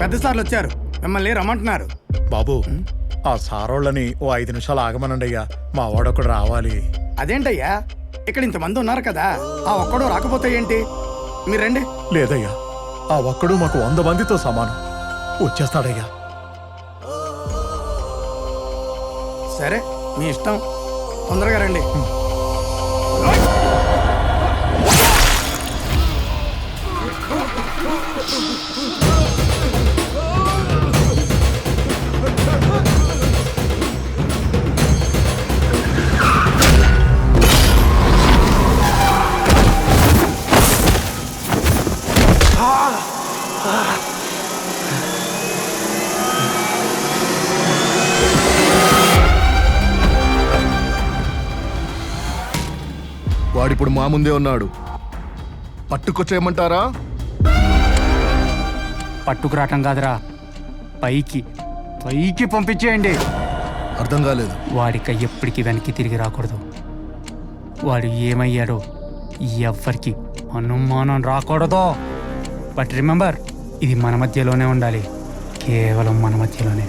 పెద్ద సార్లు వచ్చారు, మిమ్మల్ని రమ్మంటున్నారు. బాబు ఆ సారోళ్ళని ఓ 5 నిమిషాలు ఆగమనండి అయ్యా, మా వాడొకడు రావాలి. అదేంటయ్యా, ఇక్కడ ఇంతమంది ఉన్నారు కదా, ఆ ఒక్కడు రాకపోతే ఏంటి? మీరు రండి. లేదయ్యా, ఆ ఒక్కడు మాకు 100 మందితో సమానం. వచ్చేస్తాడయ్యా. సరే మీ ఇష్టం, తొందరగా రండి. వాడిప్పుడు మా ముందే ఉన్నాడు. పట్టుకొచ్చేయమంటారా? పట్టుకురావటం కాదురా, పైకి పైకి పంపించేయండి. అర్థం కాలేదు. వాడిక ఎప్పటికీ వెనక్కి తిరిగి రాకూడదు. వాడు ఏమయ్యాడో ఎవ్వరికి అనుమానం రాకూడదు. బట్ రిమెంబర్, ఇది మన మధ్యలోనే ఉండాలి, కేవలం మన మధ్యలోనే.